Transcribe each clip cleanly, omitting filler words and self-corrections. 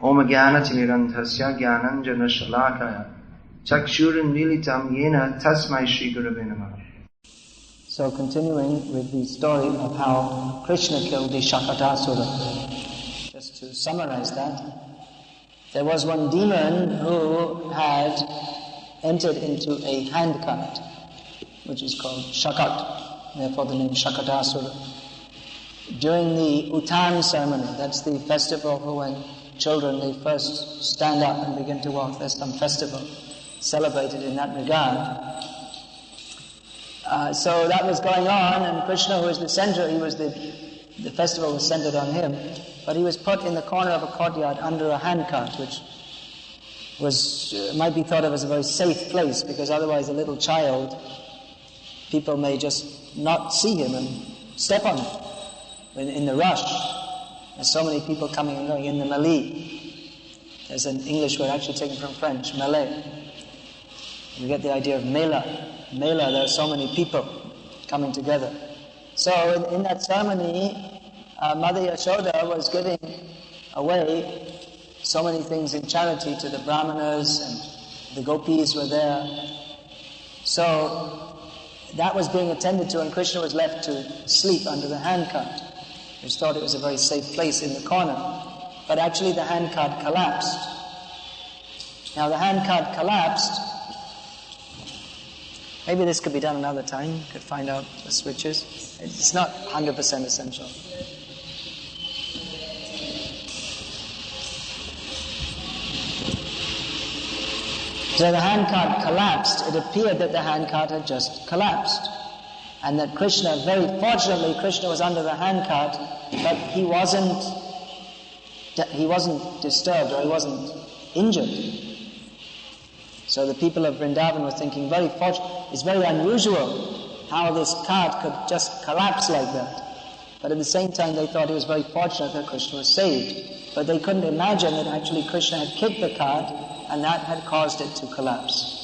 Om Jnana-timirandhasya Jnananjana-shalakaya Chakshurunmilitam Yena Tasmai Shri Gurave Namaha. So continuing with the story of how Krishna killed the Shakatasura. Just to summarize that, there was one demon who had entered into a handcart, which is called Shakat, therefore the name Shakatasura. During the Uttan ceremony, that's the festival when children, they first stand up and begin to walk. There's some festival celebrated in that regard. So that was going on, and Krishna, who was the center, the festival was centered on him, but he was put in the corner of a courtyard under a handcart, which might be thought of as a very safe place, because otherwise a little child, people may just not see him and step on him. In the rush, there's so many people coming and going. In the Malay, there's an English word actually taken from French, Malay. You get the idea of Mela. Mela, there are so many people coming together. So in that ceremony, Mother Yashoda was giving away so many things in charity to the brahmanas, and the gopis were there. So that was being attended to, and Krishna was left to sleep under the handcart, which thought it was a very safe place in the corner. But actually the handcart collapsed. Now the handcart collapsed. Maybe this could be done another time, could find out the switches. It's not 100% essential. So the handcart collapsed. It appeared that the handcart had just collapsed. And that Krishna, very fortunately, Krishna was under the handcart, but he wasn't disturbed, or he wasn't injured. So the people of Vrindavan were thinking, it's very unusual how this cart could just collapse like that. But at the same time, they thought it was very fortunate that Krishna was saved. But they couldn't imagine that actually Krishna had kicked the cart, and that had caused it to collapse.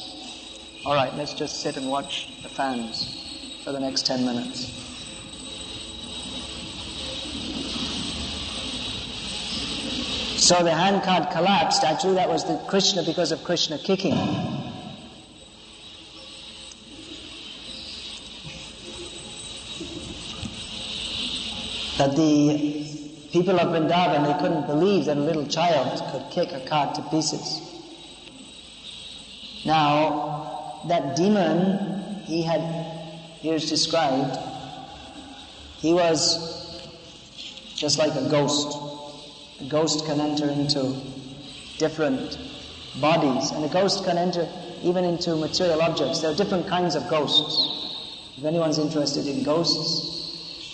All right, let's just sit and watch the fans for the next 10 minutes. So the handcart collapsed. Actually, that was because of Krishna kicking. That the people of Vrindavan, they couldn't believe that a little child could kick a cart to pieces. Now, that demon, here's described, he was just like a ghost. A ghost can enter into different bodies, and a ghost can enter even into material objects. There are different kinds of ghosts. If anyone's interested in ghosts,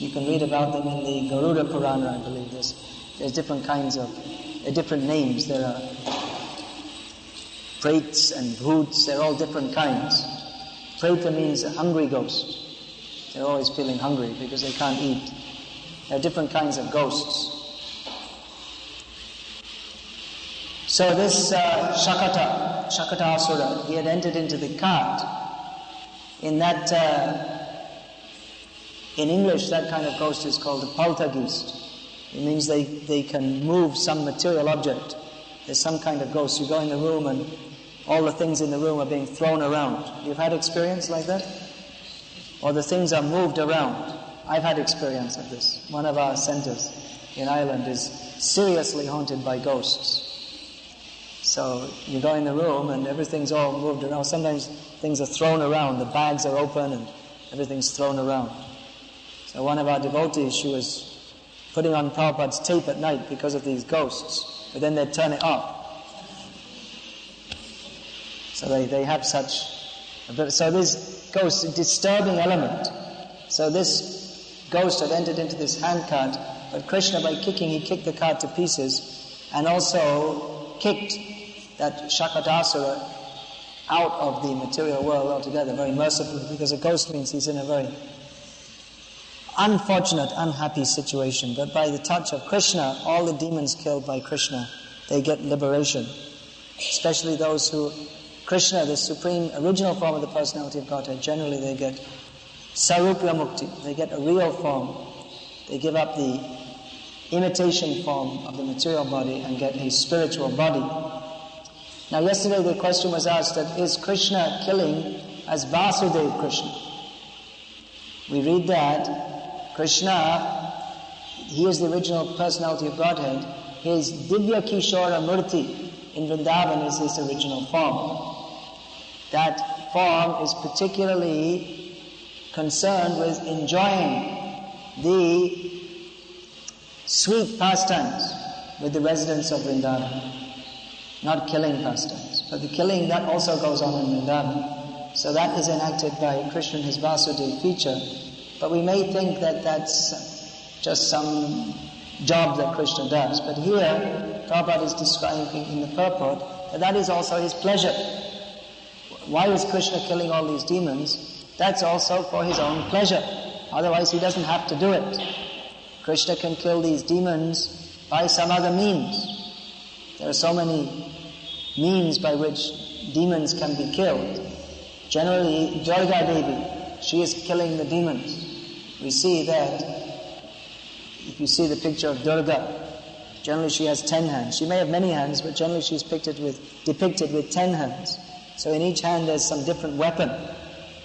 you can read about them in the Garuda Purana, I believe. There's different kinds of, different names. There are Prets and Bhoots, they're all different kinds. Preta means a hungry ghost. They're always feeling hungry because they can't eat. There are different kinds of ghosts. So this Shakatasura, he had entered into the cart. In English, that kind of ghost is called a poltergeist. It means they can move some material object. There's some kind of ghost. You go in the room and all the things in the room are being thrown around. You've had experience like that? Or the things are moved around. I've had experience of this. One of our centers in Ireland is seriously haunted by ghosts. So you go in the room and everything's all moved around. Sometimes things are thrown around. The bags are open and everything's thrown around. So one of our devotees, she was putting on Prabhupada's tape at night because of these ghosts. But then they'd turn it off. So they have so this ghost, a disturbing element. So this ghost had entered into this handcart, but Krishna, by kicking, he kicked the cart to pieces, and also kicked that Shakatasura out of the material world altogether, very mercifully, because a ghost means he's in a very unfortunate, unhappy situation. But by the touch of Krishna, all the demons killed by Krishna, they get liberation. Especially those who, Krishna, the supreme original form of the personality of Godhead, generally they get Sarupya Mukti, they get a real form. They give up the imitation form of the material body and get a spiritual body. Now yesterday the question was asked that is Krishna killing as Vasudeva Krishna? We read that Krishna, he is the original personality of Godhead. His Divya Kishora Murti in Vrindavan is his original form. That form is particularly concerned with enjoying the sweet pastimes with the residents of Vrindavan. Not killing pastimes, but the killing that also goes on in Vrindavan. So that is enacted by Krishna in his Vasudeva feature. But we may think that that's just some job that Krishna does. But here, Prabhupada is describing in the purport that that is also his pleasure. Why is Krishna killing all these demons? That's also for his own pleasure. Otherwise he doesn't have to do it. Krishna can kill these demons by some other means. There are so many means by which demons can be killed. Generally, Durga Devi, she is killing the demons. We see that, if you see the picture of Durga, generally she has 10 hands. She may have many hands, but generally she's depicted with 10 hands. So in each hand there's some different weapon.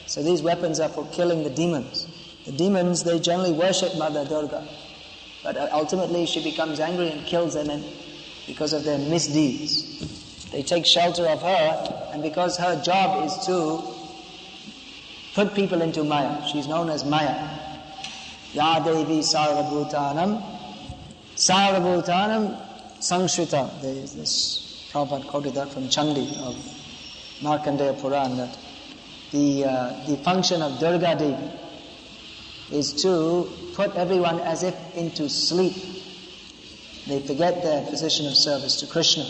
So these weapons are for killing the demons. The demons, they generally worship Mother Durga. But ultimately she becomes angry and kills them because of their misdeeds. They take shelter of her, and because her job is to put people into Maya. She's known as Maya. Ya Devi Sarvabhutanam Sangshrita. There is this, Prabhupada quoted that from Chandi of Markandeya Puran, that the function of Durga Devi is to put everyone as if into sleep. They forget their position of service to Krishna.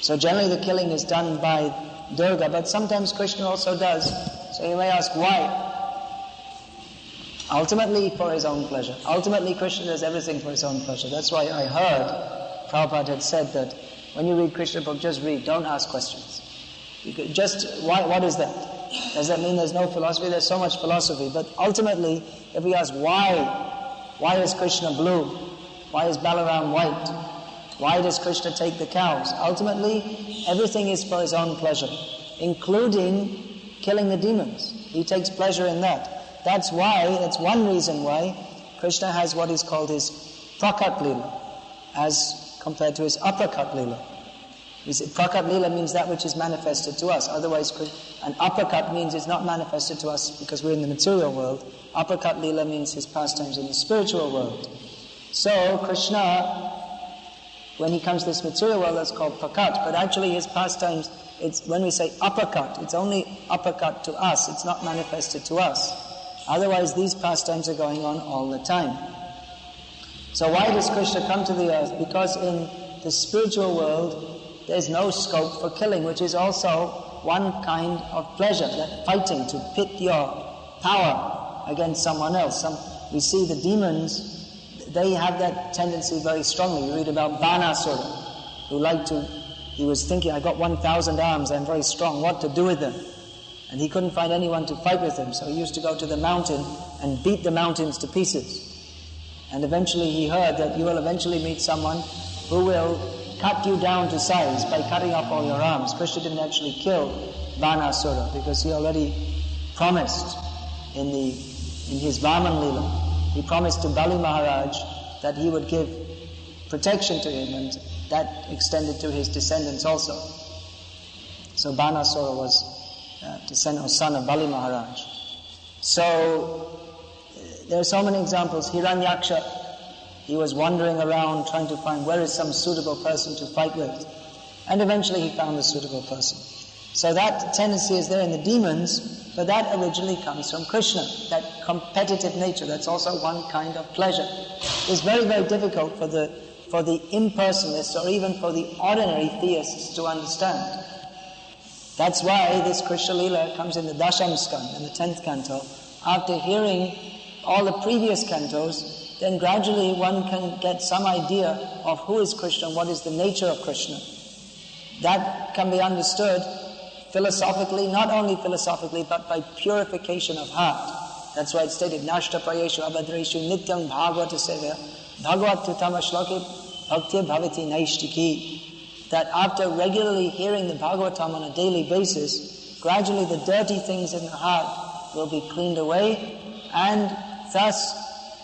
So generally the killing is done by Durga, but sometimes Krishna also does. So you may ask why? Ultimately for his own pleasure. Ultimately Krishna does everything for his own pleasure. That's why I heard Prabhupada had said that when you read Krishna book, just read, don't ask questions. What is that? Does that mean there's no philosophy? There's so much philosophy. But ultimately, if we ask why is Krishna blue? Why is Balaram white? Why does Krishna take the cows? Ultimately, everything is for his own pleasure, including killing the demons. He takes pleasure in that. That's one reason why Krishna has what is called his prakat lila, as compared to his aprakat lila. Prakat lila means that which is manifested to us. Otherwise, an aprakat means it's not manifested to us because we're in the material world. Aprakat lila means his pastimes in the spiritual world. So Krishna, when he comes to this material world, that's called prakat. But actually his pastimes, when we say aprakat, it's only aprakat to us. It's not manifested to us. Otherwise, these pastimes are going on all the time. So why does Krishna come to the earth? Because in the spiritual world, there's no scope for killing, which is also one kind of pleasure, that fighting to pit your power against someone else. We see the demons, they have that tendency very strongly. You read about Banasura, he was thinking, I got 1,000 arms, I'm very strong, what to do with them? And he couldn't find anyone to fight with him, so he used to go to the mountain and beat the mountains to pieces. And eventually he heard that you will eventually meet someone who will cut you down to size by cutting off all your arms. Krishna didn't actually kill Banasura because he already promised in his Vaman Lila, he promised to Bali Maharaj that he would give protection to him, and that extended to his descendants also. So Banasura was descendant or son of Bali Maharaj. So there are so many examples. Hiranyaksha, he was wandering around trying to find where is some suitable person to fight with. And eventually he found a suitable person. So that tendency is there in the demons, but that originally comes from Krishna, that competitive nature. That's also one kind of pleasure. It's very, very difficult for the impersonalists or even for the ordinary theists to understand. That's why this Krishna Lila comes in the Dasham Skand, in the 10th canto. After hearing all the previous cantos, then gradually one can get some idea of who is Krishna and what is the nature of Krishna. That can be understood philosophically, not only philosophically, but by purification of heart. That's why it's stated, Nashta Prayeshu Abhadreshu Nityam Bhagavata Sevya Bhagavatam shloke bhakti bhavati naishtiki, that after regularly hearing the Bhagavatam on a daily basis, gradually the dirty things in the heart will be cleaned away, and thus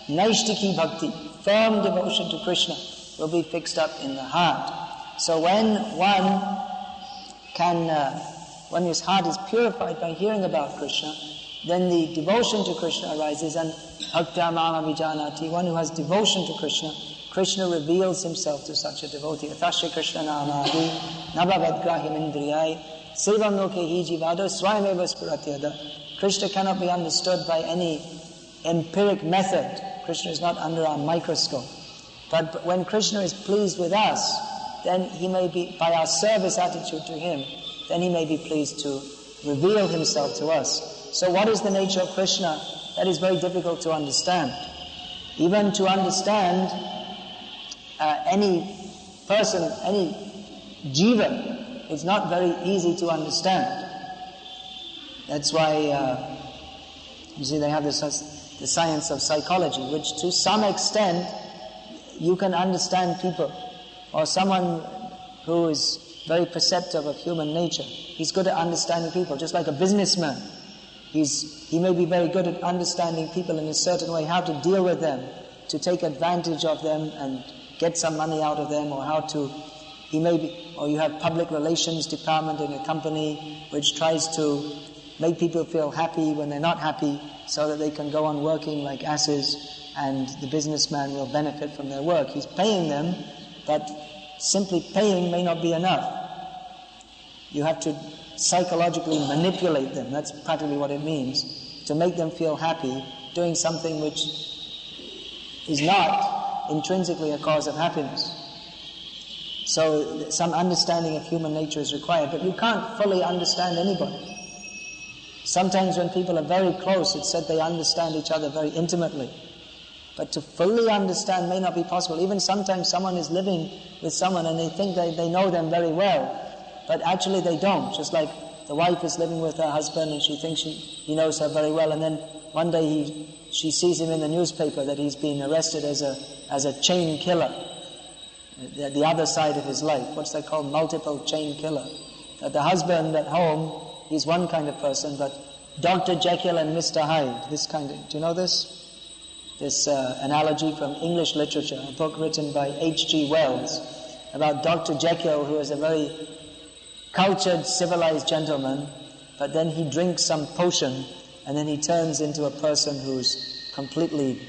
naishtiki bhakti, firm devotion to Krishna, will be fixed up in the heart. So when when his heart is purified by hearing about Krishna, then the devotion to Krishna arises, and bhaktyamama vijanati, one who has devotion to Krishna, Krishna reveals himself to such a devotee. Atasya Krishna namadi nabhavad grahyam indriyai sevam lokehi jivado swayameva spuratyada. Krishna cannot be understood by any empiric method. Krishna is not under our microscope. But when Krishna is pleased with us, then he may be, by our service attitude to him, then he may be pleased to reveal himself to us. So what is the nature of Krishna? That is very difficult to understand. Even to understand any person, any jiva, it's not very easy to understand. That's why, you see, they have the science of psychology, which to some extent you can understand people, or someone who is very perceptive of human nature. He's good at understanding people, just like a businessman. He may be very good at understanding people in a certain way, how to deal with them, to take advantage of them and get some money out of them, or or you have public relations department in a company which tries to make people feel happy when they're not happy, so that they can go on working like asses, and the businessman will benefit from their work. He's paying them, but simply paying may not be enough. You have to psychologically manipulate them. That's practically what it means, to make them feel happy, doing something which is not intrinsically a cause of happiness. So some understanding of human nature is required, but you can't fully understand anybody. Sometimes when people are very close, it's said they understand each other very intimately. But to fully understand may not be possible. Even sometimes someone is living with someone and they think they know them very well, but actually they don't. Just like the wife is living with her husband and she thinks he knows her very well, and then one day she sees him in the newspaper that he's been arrested as a chain killer. The other side of his life. What's that called? Multiple chain killer. That the husband at home, he's one kind of person, but Dr. Jekyll and Mr. Hyde, this kind of... Do you know this? This analogy from English literature, a book written by H.G. Wells about Dr. Jekyll, who is a very cultured, civilized gentleman, but then he drinks some potion and then he turns into a person who's completely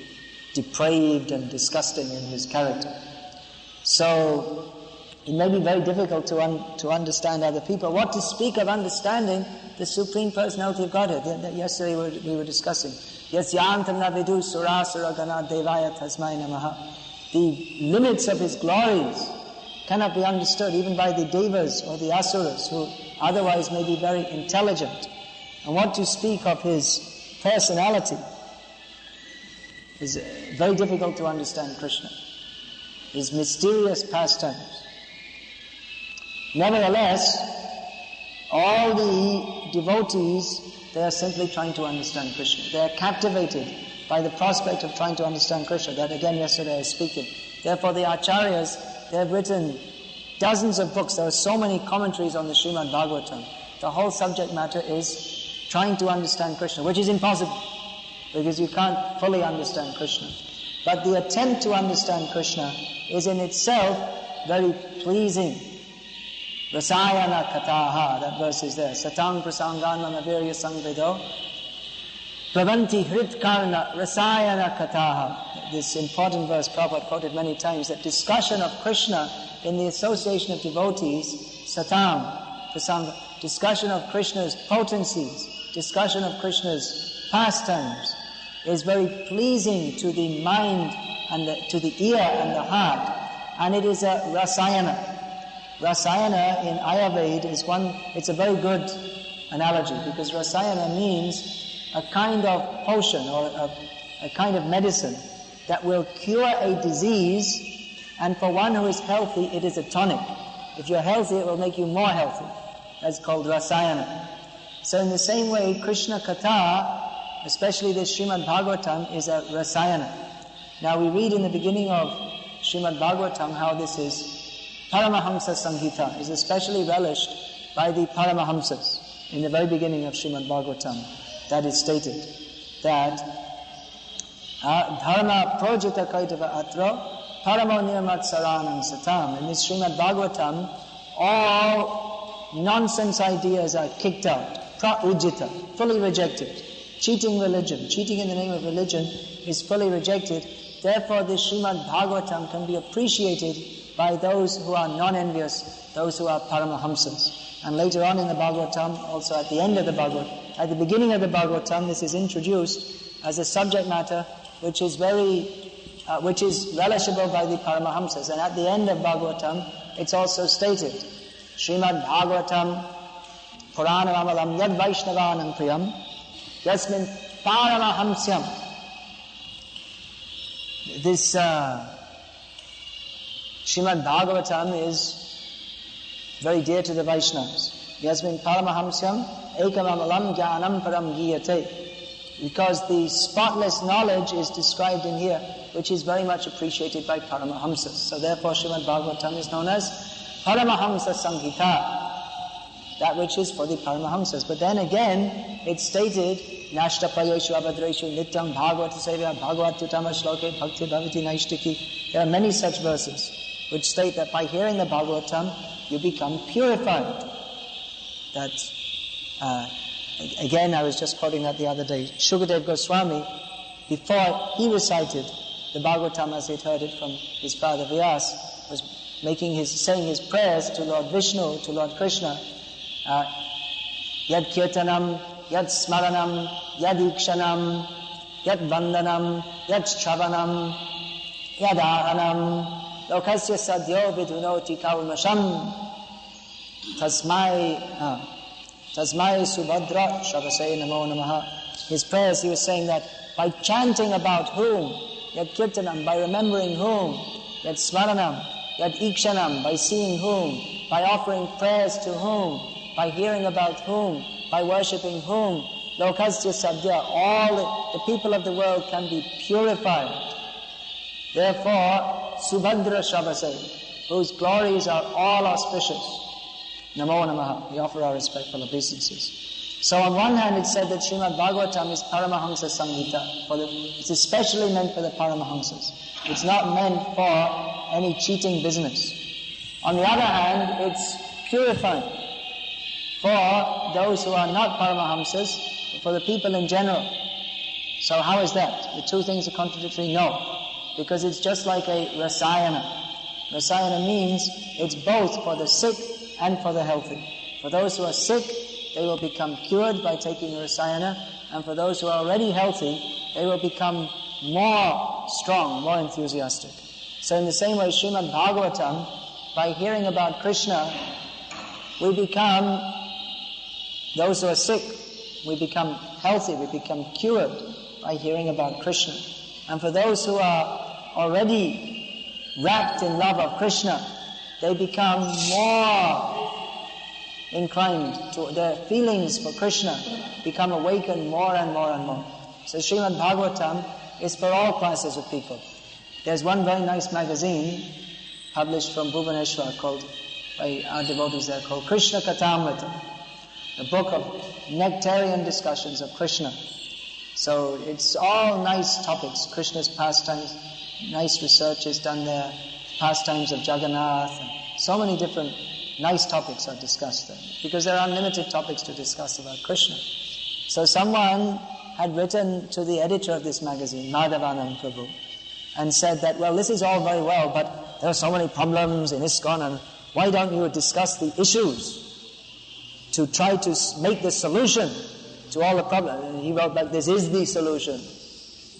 depraved and disgusting in his character. So it may be very difficult to understand other people. What to speak of understanding the Supreme Personality of Godhead? Yesterday we were discussing. Yasyantam na vidu surasura gana devaya tasmai namaha. The limits of his glories cannot be understood even by the devas or the asuras, who otherwise may be very intelligent. And what to speak of his personality is very difficult to understand Krishna. His mysterious pastimes. Nevertheless, all the devotees, they are simply trying to understand Krishna. They are captivated by the prospect of trying to understand Krishna. That again yesterday I was speaking. Therefore the acharyas, they have written dozens of books. There are so many commentaries on the Srimad Bhagavatam. The whole subject matter is trying to understand Krishna, which is impossible, because you can't fully understand Krishna. But the attempt to understand Krishna is in itself very pleasing. Rasayana kataha, that verse is there. Satang prasangan manavirya sangvedo pravanti hritkarna rasayana kataha. This important verse Prabhupada quoted many times, that discussion of Krishna in the association of devotees, satang prasanga, discussion of Krishna's potencies, discussion of Krishna's pastimes, is very pleasing to the mind and to the ear and the heart, and it is a rasayana. Rasayana in Ayurveda is it's a very good analogy, because rasayana means a kind of potion or a kind of medicine that will cure a disease, and for one who is healthy, it is a tonic. If you're healthy, it will make you more healthy. That's called rasayana. So in the same way, Krishna Katha, especially the Srimad Bhagavatam, is a rasayana. Now we read in the beginning of Srimad Bhagavatam how this is Paramahamsa Samhita, is especially relished by the Paramahamsas. In the very beginning of Srimad Bhagavatam, that is stated that Dharma Projita Kaitava Atra Paramo Nirmat Saranam Satam. In this Srimad Bhagavatam, all nonsense ideas are kicked out. Pra-ujita, fully rejected. Cheating religion, cheating in the name of religion is fully rejected. Therefore, this Srimad Bhagavatam can be appreciated by those who are non-envious, those who are Paramahamsas. And later on in the Bhagavatam, also at the end of the Bhagavatam, at the beginning of the Bhagavatam, this is introduced as a subject matter which is relishable by the Paramahamsas. And at the end of Bhagavatam, it's also stated, Srimad Bhagavatam Purana Ramalam Yad Vaishnavanam Priyam Yasmin Paramahamsyam. This Srimad Bhagavatam is very dear to the Vaishnavas. Yasmin Paramahamsyam Ekam Amalam Jnanam Param Giyate. Because the spotless knowledge is described in here, which is very much appreciated by Paramahamsas. So therefore Srimad Bhagavatam is known as Paramahamsa Samhita, that which is for the Paramahamsas. But then again, it's stated, Nashtapayeshu Abhadreshu Nityam Bhagavata Sevya Bhagavatutama Shloke Bhakti Bhavati Naishtiki. There are many such verses which state that by hearing the Bhagavatam, you become purified. That, again, I was just quoting that the other day. Shukadev Goswami, before he recited the Bhagavatam as he'd heard it from his father Vyasa, was saying his prayers to Lord Vishnu, to Lord Krishna. Yad kirtanam, yad smaranam, yad ikshanam, yad vandanam, yad shravanam, yad ahanam, lokasya sadyo vidunoti kaumasham, tasmai subhadra shavasay namo namaha. His prayers, he was saying that by chanting about whom, yad kirtanam, by remembering whom, yad smaranam, yad ikshanam, by seeing whom, by offering prayers to whom, by hearing about whom, by worshipping whom, lokasya sadhya, all the people of the world can be purified. Therefore, subhadra shavasay, whose glories are all auspicious. Namo namaha, we offer our respectful obeisances. So on one hand it said that Srimad Bhagavatam is Paramahamsa Samhita, it's especially meant for the Paramahamsas. It's not meant for any cheating business. On the other hand, it's purifying for those who are not Paramahamsas, for the people in general. So how is that? The two things are contradictory? No. Because it's just like a rasayana. Rasayana means it's both for the sick and for the healthy. For those who are sick, they will become cured by taking rasayana, and for those who are already healthy, they will become more strong, more enthusiastic. So in the same way, Srimad Bhagavatam, by hearing about Krishna, we become, those who are sick, we become healthy, we become cured by hearing about Krishna. And for those who are already wrapped in love of Krishna, they become more inclined to their feelings for Krishna, become awakened more and more and more. So Srimad Bhagavatam is for all classes of people. There's one very nice magazine published from Bhubaneswar by our devotees there called Krishna Katamrita, a book of nectarian discussions of Krishna. So it's all nice topics, Krishna's pastimes, nice research is done there, pastimes of Jagannath, and so many different nice topics are discussed there, because there are unlimited topics to discuss about Krishna. So someone had written to the editor of this magazine, Madhavanand Prabhu, and said that, well, this is all very well, but there are so many problems in ISKCON, and why don't you discuss the issues to try to make the solution to all the problems? And he wrote back, this is the solution.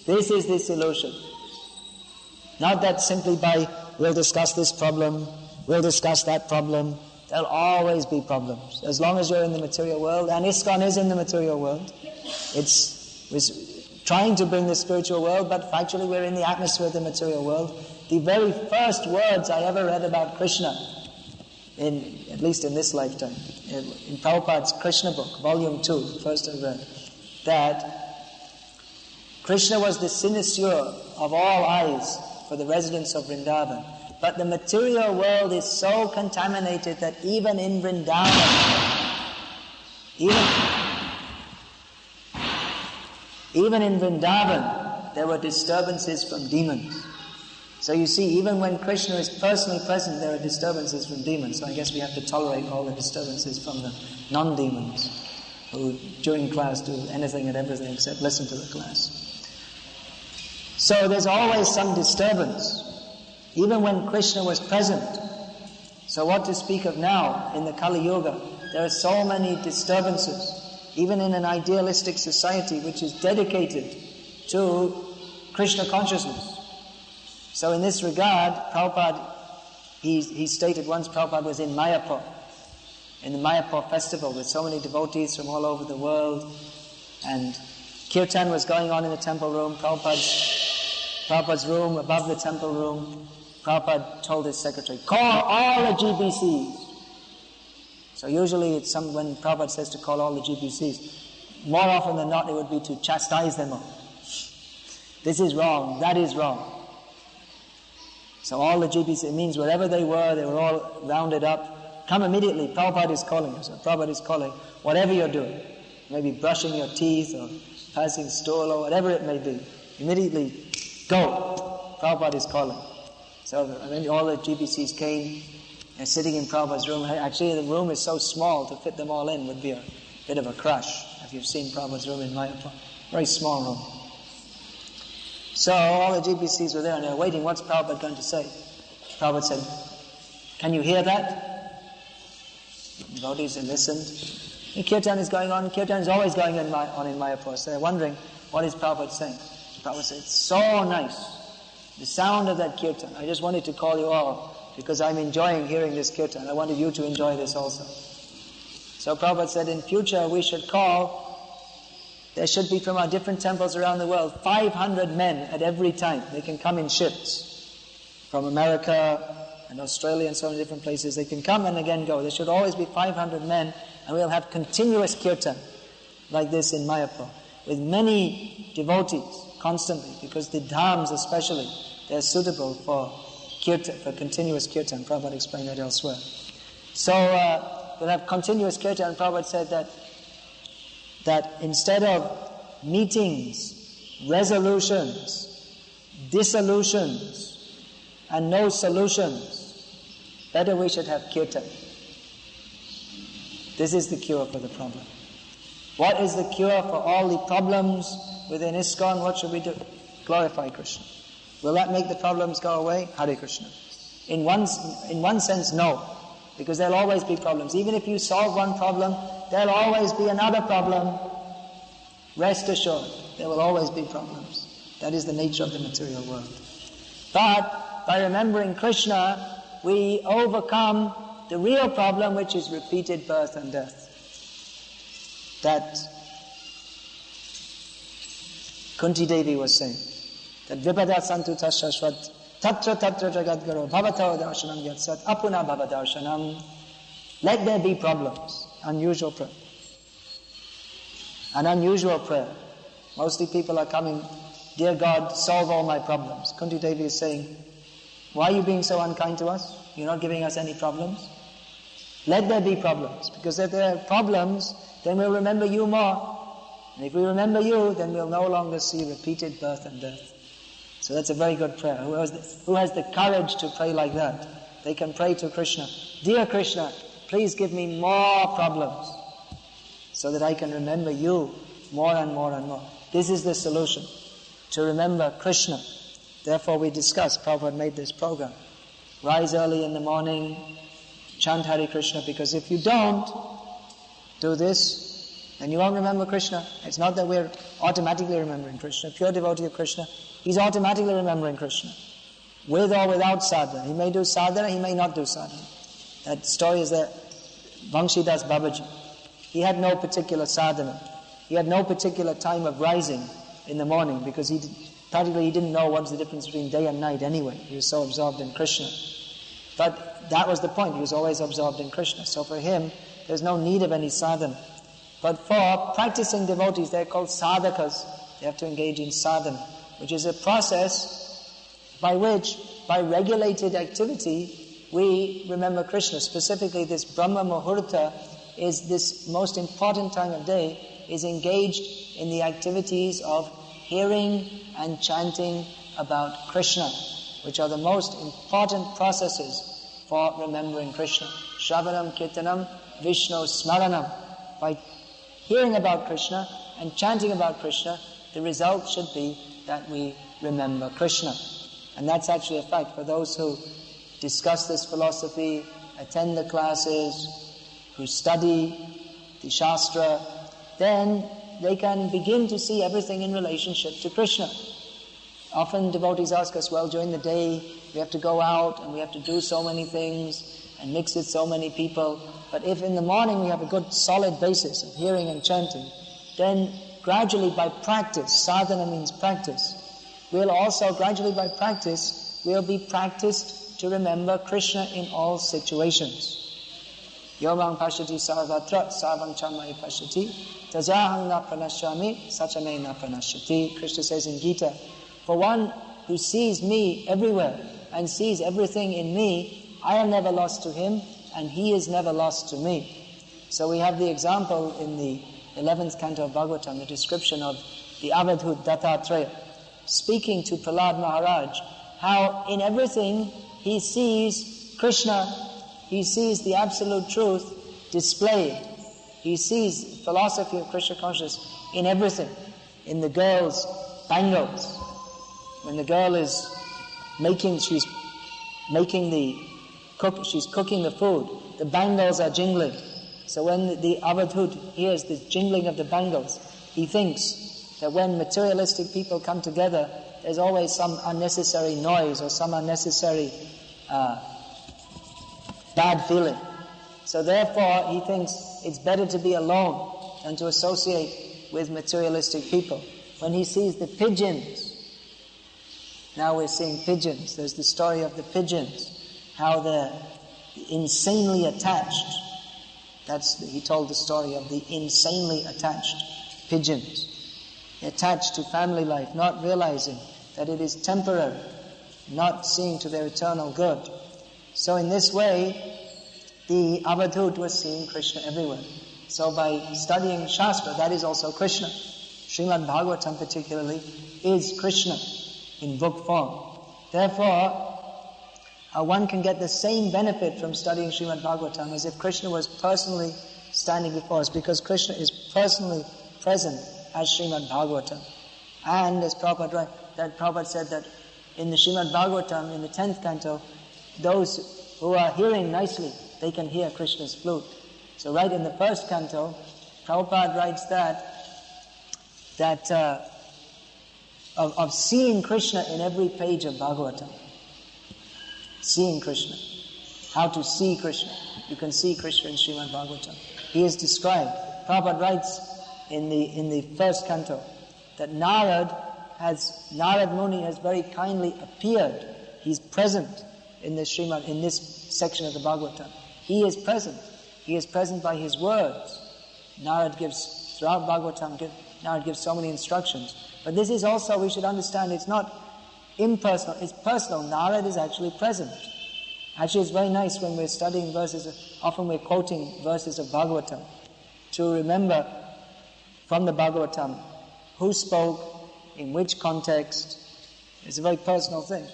This is the solution. Not that simply by, we'll discuss this problem, we'll discuss that problem. There'll always be problems. As long as you're in the material world, and ISKCON is in the material world, it's trying to bring the spiritual world, but factually we're in the atmosphere of the material world. The very first words I ever read about Krishna, at least in this lifetime, in Prabhupada's Krishna book, volume 2, first I read, that Krishna was the cynosure of all eyes for the residents of Vrindavan. But the material world is so contaminated that even in Vrindavan, even in Vrindavan, there were disturbances from demons. So you see, even when Krishna is personally present, there are disturbances from demons. So I guess we have to tolerate all the disturbances from the non-demons, who during class do anything and everything except listen to the class. So there's always some disturbance, even when Krishna was present. So what to speak of now, in the Kali Yuga, there are so many disturbances, even in an idealistic society which is dedicated to Krishna consciousness. So in this regard, Prabhupada, he stated once Prabhupada was in Mayapur, in the Mayapur festival with so many devotees from all over the world, and kirtan was going on in the temple room, Prabhupada's room, above the temple room. Prabhupada told his secretary, call all the GBCs. So usually it's when Prabhupada says to call all the GBCs, more often than not it would be to chastise them all. This is wrong, that is wrong. So all the GBCs, it means wherever they were all rounded up. Come immediately, Prabhupada is calling you. So Prabhupada is calling, whatever you're doing, maybe brushing your teeth or passing stool or whatever it may be, immediately go. Prabhupada is calling. So when all the GBCs came, and sitting in Prabhupada's room. Actually, the room is so small, to fit them all in would be a bit of a crush. If you've seen Prabhupada's room in Mayapur, very small room. So all the GBCs were there and they were waiting, what's Prabhupada going to say? Prabhupada said, can you hear that? The devotees had listened. And Kirtan is going on. Kirtan is always going on in Mayapur. So they're wondering, what is Prabhupada saying? Prabhupada said, it's so nice. The sound of that Kirtan. I just wanted to call you all because I'm enjoying hearing this Kirtan. I wanted you to enjoy this also. So Prabhupada said, in future we should call, there should be from our different temples around the world, 500 men at every time. They can come in shifts from America and Australia and so many different places. They can come and again go. There should always be 500 men, and we'll have continuous kirtan like this in Mayapur with many devotees constantly, because the dhams especially, they're suitable for kirtan, for continuous kirtan. Prabhupada explained that elsewhere. So we'll have continuous kirtan, and Prabhupada said that instead of meetings, resolutions, dissolutions, and no solutions, better we should have kirtan. This is the cure for the problem. What is the cure for all the problems within ISKCON? What should we do? Glorify Krishna. Will that make the problems go away? Hare Krishna. In one sense, no. Because there'll always be problems. Even if you solve one problem, there'll always be another problem. Rest assured, there will always be problems. That is the nature of the material world. But by remembering Krishna, we overcome the real problem, which is repeated birth and death. That Kunti Devi was saying, that Vipada Santu Tashashvat Tatra Tatra Jagadgaro Bhavatao Darshanam Yatsat Apuna Bhavadarshanam. Let there be problems. Unusual prayer. An unusual prayer. Mostly people are coming, dear God, solve all my problems. Kunti Devi is saying, why are you being so unkind to us? You're not giving us any problems. Let there be problems. Because if there are problems, then we'll remember you more. And if we remember you, then we'll no longer see repeated birth and death. So that's a very good prayer. Who has the courage to pray like that? They can pray to Krishna. Dear Krishna, please give me more problems so that I can remember you more and more and more. This is the solution, to remember Krishna. Therefore we discuss, Prabhupada made this program. Rise early in the morning, chant Hare Krishna, because if you don't do this, then you won't remember Krishna. It's not that we're automatically remembering Krishna. Pure devotee of Krishna, he's automatically remembering Krishna. With or without sadhana. He may do sadhana, he may not do sadhana. That story is there. Vangshidas Babaji. He had no particular sadhana. He had no particular time of rising in the morning, because he didn't know what's the difference between day and night anyway. He was so absorbed in Krishna. But that was the point. He was always absorbed in Krishna. So for him, there's no need of any sadhana. But for practicing devotees, they're called sadhakas. They have to engage in sadhana, which is a process by which, by regulated activity, we remember Krishna. Specifically, this Brahma Muhurta is this most important time of day, is engaged in the activities of hearing and chanting about Krishna, which are the most important processes for remembering Krishna. Shravanam, Kirtanam, Vishnu, Smaranam. By hearing about Krishna and chanting about Krishna, the result should be that we remember Krishna. And that's actually a fact. For those who discuss this philosophy, attend the classes, who study the Shastra, then they can begin to see everything in relationship to Krishna. Often devotees ask us, well, during the day we have to go out and we have to do so many things and mix with so many people. But if in the morning we have a good solid basis of hearing and chanting, then gradually by practice, sadhana means practice, we'll also gradually by practice, we'll be practiced to remember Krishna in all situations. Yomang pashati sarvatra sarvam chamai pashati tajahang na pranashyami sachame na pranashyati. Krishna says in Gita, for one who sees me everywhere and sees everything in me, I am never lost to him and he is never lost to me. So we have the example in the 11th canto of Bhagavatam, the description of the Avadhut Dattatreya, speaking to Prahlad Maharaj, how in everything he sees Krishna, he sees the absolute truth displayed. He sees the philosophy of Krishna consciousness in everything. In the girl's bangles. When the girl is she's cooking the food, the bangles are jingling. So when the Avadhut hears the jingling of the bangles, he thinks that when materialistic people come together, there's always some unnecessary noise or some unnecessary bad feeling. So therefore, he thinks it's better to be alone than to associate with materialistic people. When he sees the pigeons, now we're seeing pigeons. There's the story of the pigeons, how they're insanely attached. He told the story of the insanely attached pigeons. Attached to family life, not realizing that it is temporary, not seeing to their eternal good. So in this way, the Avadhut was seeing Krishna everywhere. So by studying Shastra, that is also Krishna. Srimad Bhagavatam particularly is Krishna in book form. Therefore, one can get the same benefit from studying Srimad Bhagavatam as if Krishna was personally standing before us, because Krishna is personally present as Srimad Bhagavatam. And as Prabhupada said that in the Srimad Bhagavatam, in the 10th canto, those who are hearing nicely, they can hear Krishna's flute. So right in the first canto, Prabhupada writes of seeing Krishna in every page of Bhagavatam. Seeing Krishna. How to see Krishna. You can see Krishna in Srimad Bhagavatam. He is described. Prabhupada writes in the first canto that Narad Muni has very kindly appeared. He's present in this Srimad, in this section of the Bhagavatam. He is present. He is present by his words. Narad gives, throughout Bhagavatam, Narad gives so many instructions. But this is also, we should understand, it's not impersonal, it's personal. Narad is actually present. Actually, it's very nice when we're studying verses, often we're quoting verses of Bhagavatam, to remember from the Bhagavatam who spoke, in which context. It's a very personal thing.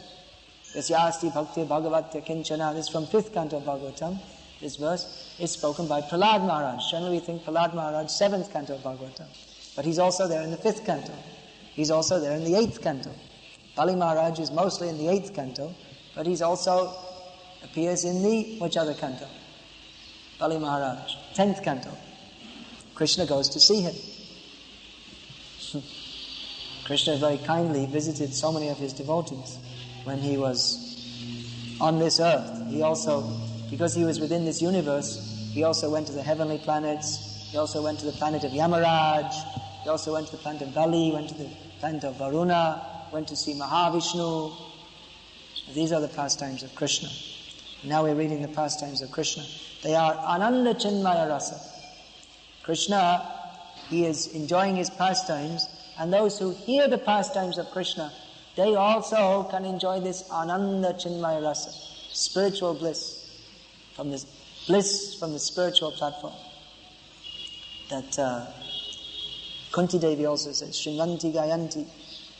Yasyasti Bhakti Bhagavatya Kinchana. This is from 5th canto of Bhagavatam. This verse is spoken by Prahlad Maharaj. Generally we think Prahlad Maharaj, 7th canto of Bhagavatam. But he's also there in the 5th canto. He's also there in the 8th canto. Bali Maharaj is mostly in the 8th canto, but he's also appears in the, which other canto? Bali Maharaj, 10th canto. Krishna goes to see him. Krishna very kindly visited so many of his devotees when he was on this earth. He also, because he was within this universe, he also went to the heavenly planets. He also went to the planet of Yamaraj. He also went to the planet of Bali, went to the planet of Varuna, went to see Mahavishnu. These are the pastimes of Krishna. Now we're reading the pastimes of Krishna. They are Ananda Chinmaya Rasa. Krishna, he is enjoying his pastimes And those who hear the pastimes of Krishna, they also can enjoy this Ananda Chinmaya Rasa, spiritual bliss from the spiritual platform. That Kunti Devi also says, Shrinvanti Gayanti,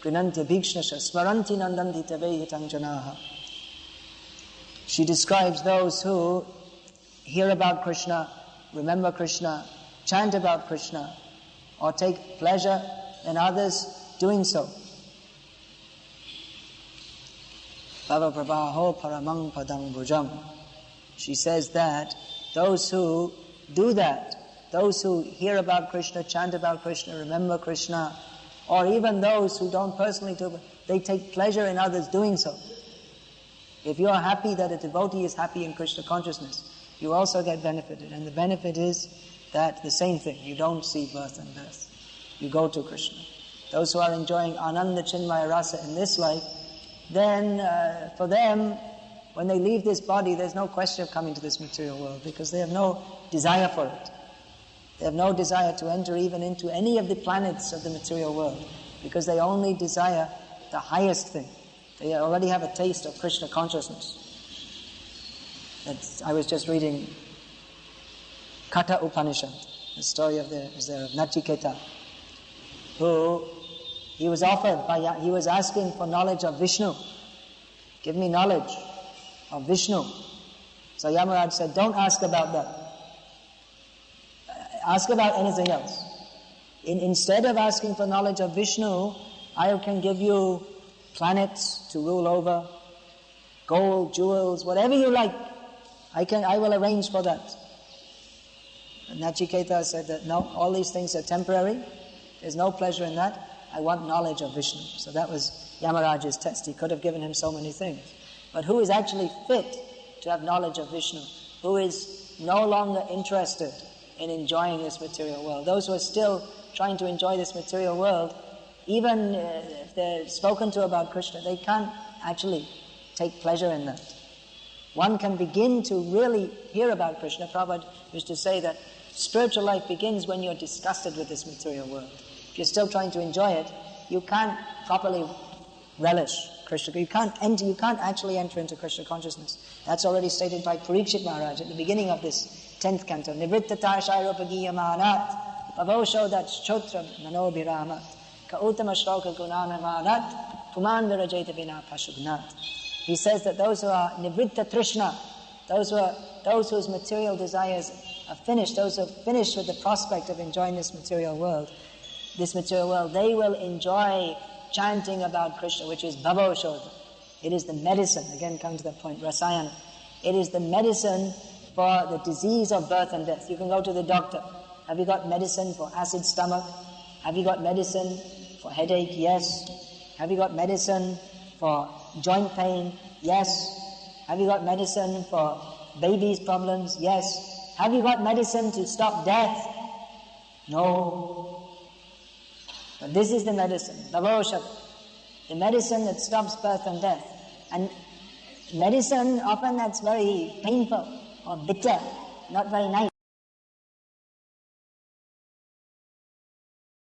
Grinanti Bhikshnasha, Smaranti Nandanti Tavehitam Janaha. She describes those who hear about Krishna, remember Krishna, chant about Krishna, or take pleasure in others doing so. Bhava Prabhaho Paramang Padang Bhujam. She says that those who do that, those who hear about Krishna, chant about Krishna, remember Krishna, or even those who don't personally do it, they take pleasure in others doing so. If you are happy that a devotee is happy in Krishna consciousness, you also get benefited. And the benefit is that the same thing, you don't see birth and death. You go to Krishna. Those who are enjoying Ananda Chinmaya Rasa in this life, then for them, when they leave this body, there's no question of coming to this material world because they have no desire for it. They have no desire to enter even into any of the planets of the material world because they only desire the highest thing. They already have a taste of Krishna consciousness. I was just reading Katha Upanishad, the story of Nachiketa, who he was asking for knowledge of Vishnu. Give me knowledge of Vishnu. So Yamaraj said, don't ask about that. Ask about anything else. Instead of asking for knowledge of Vishnu, I can give you planets to rule over, gold, jewels, whatever you like. I will arrange for that. And Nachiketa said that no, all these things are temporary. There's no pleasure in that. I want knowledge of Vishnu. So that was Yamaraj's test. He could have given him so many things. But who is actually fit to have knowledge of Vishnu? Who is no longer interested in enjoying this material world? Those who are still trying to enjoy this material world, even if they're spoken to about Krishna, they can't actually take pleasure in that. One can begin to really hear about Krishna. Prabhupada used to say that spiritual life begins when you're disgusted with this material world. If you're still trying to enjoy it, you can't properly relish Krishna. You can't actually enter into Krishna consciousness. That's already stated by Parikshit Maharaj at the beginning of this 10th canto. Nivrittata shairopagiyamanat pavoshodat shotra manobhiramat ka uttama shloka gunanamanat puman virajeta vina pashugnat. He says that those who are nivritta trishna, those whose material desires are finished, those who are finished with the prospect of enjoying this material world, they will enjoy chanting about Krishna, which is bhavoshoda. It is the medicine, again coming to that point, rasayana. It is the medicine for the disease of birth and death. You can go to the doctor. Have you got medicine for acid stomach? Have you got medicine for headache? Yes. Have you got medicine for joint pain? Yes. Have you got medicine for babies' problems? Yes. Have you got medicine to stop death? No. But this is the medicine, Bhavoshad, the medicine that stops birth and death. And medicine, often that's very painful or bitter, not very nice.